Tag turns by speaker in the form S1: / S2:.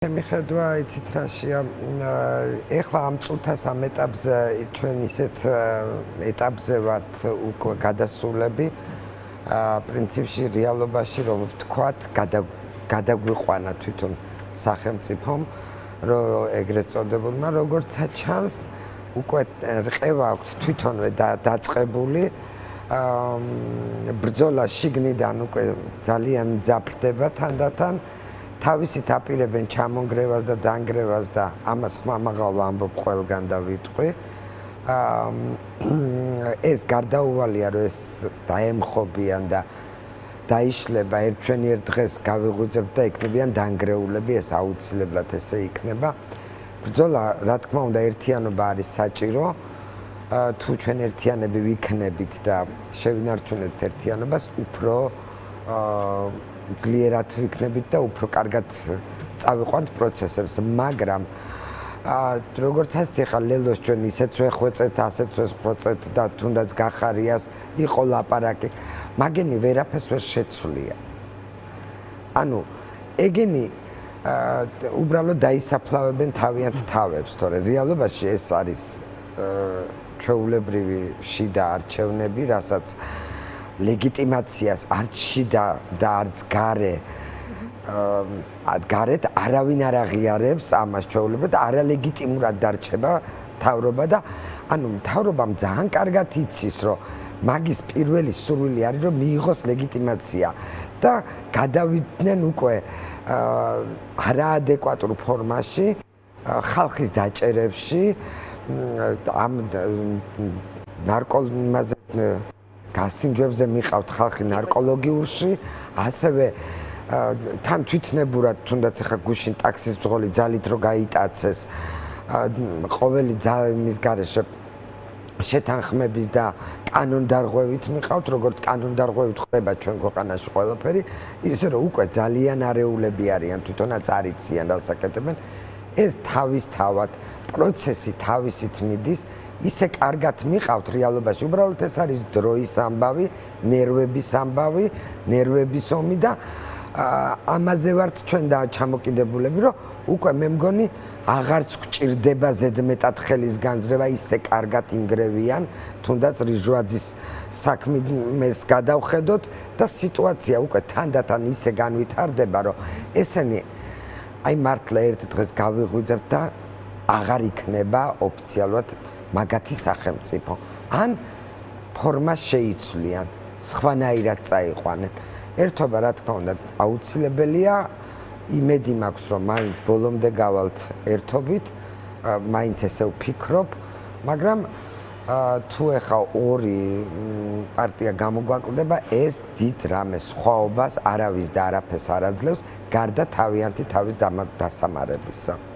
S1: მიხედვა იცით რაშია ეხლა ამ წუთას ამ ეტაპზე ჩვენ ისეთ ეტაპზე ვართ უკვე გადასულები პრინციპში რეალობაში რომ ვთქვათ გადაგვიყვანა თვითონ სახელმწიფომ რომ ეგრეთ წოდებულმა როგორც ჩანს უკვე რყევა აქვს თვითონვე დაწყებული ბრძოლა შიგნიდან უკვე ძალიან მძაფრდება თანდათან თავისით აპირებენ ჩამონგრევას და დანგრევას და ამას ხმამაღალ ამბობ ყველგან და ვიტყვი ეს გარდაუვალია რომ ეს დაემხობიან და დაიშლება ერთ დღეს გავიღვიძებთ და იქნებიან დანგრეულები ეს აუცილებლად ესე იქნება ბრძოლა რა თქმა უნდა ერთიანობა არის საჭირო თუ ჩვენ ერთიანები ვიქნებით და შევინარჩუნებთ ერთიანობას უფრო ძლიერად ვიქნებით და უფრო კარგად წავიყვანთ პროცესებს, მაგრამ როგორც ასეთი ხა ლელოს ჩვენ ისეც ვეხვეწეთ, ასეც ვეხვეწეთ და თუნდაც გახარიას იყო ლაპარაკი, მაგენი ვერაფერს ვერ შეცვლია. ანუ ეგენი უბრალოდ დაისაფლავებენ თავიანთ თავებს, თორე რეალობაში ეს არის ჩვეულებრივი შიდა არჩევნები, რასაც ლეგიტიმაციას არც შიდა და არც გარეთ არავინ არ აღიარებს ამას ჩვეულებრივად არალეგიტიმურად დარჩება მთავრობა და ანუ მთავრობამ ძალიან კარგად იცის რომ მაგის პირველი სურვილი არის რომ მიიღოს ლეგიტიმაცია და გადავიდნენ უკვე არაადეკვატურ ფორმაში ხალხის დაჭერებში ამ ნარკომანზე გასინჯვებზე მიყავთ ხალხი ნარკოლოგიურში, ასევე თან თვითნებურად თუნდაც ახლა გუშინ ტაქსის მძღოლი ძალით რო გაიტაცეს, ყოველი მის გარეშე შეთანხმების და კანონდარღვევით მიყავთ, როგორც კანონდარღვევით ხდება ჩვენ ქვეყანაში ყველაფერი, ისე რომ უკვე ძალიან არეულები არიან, თვითონაც არ იციან რასაკეთებენ, ეს თავისთავად პროცესი თავისით მიდის ისე კარგად მიყავთ რეალობაში, უბრალოდ ეს არის დროის ამბავი, ნერვების ამბავი, ნერვების ომი და ამაზე ვართ ჩვენ და ჩამოკიდებულები, რომ უკვე მე მგონი აღარც გვჭირდება ზედმეტად ხელის განძრევა, ისე კარგად ინგრევიან, თუნდაც რიჟვაძის საქმეს გადავხედოთ და სიტუაცია უკვე თანდათან ისე განვითარდება, რომ ესენი აი მართლა ერთ დღეს გავიღვიძებთ და აღარ იქნება ოფიციალურად მაგათი სახელმწიფო. ან ფორმას შეიცვლიან, სხვანაირად წაიყვანენ. ერთობა რა თქმა უნდა აუცილებელია, იმედი მაქვს რომ მაინც ბოლომდე გავალთ ერთობით, მაინც ესე ვფიქრობ, მაგრამ თუ ეხა ორი პარტია გამოგვაკლდება, ეს დიდ რამე სხვაობას არავის და არაფერს არ აძლევს, გარდა თავიანთი თავის დასამარებისა.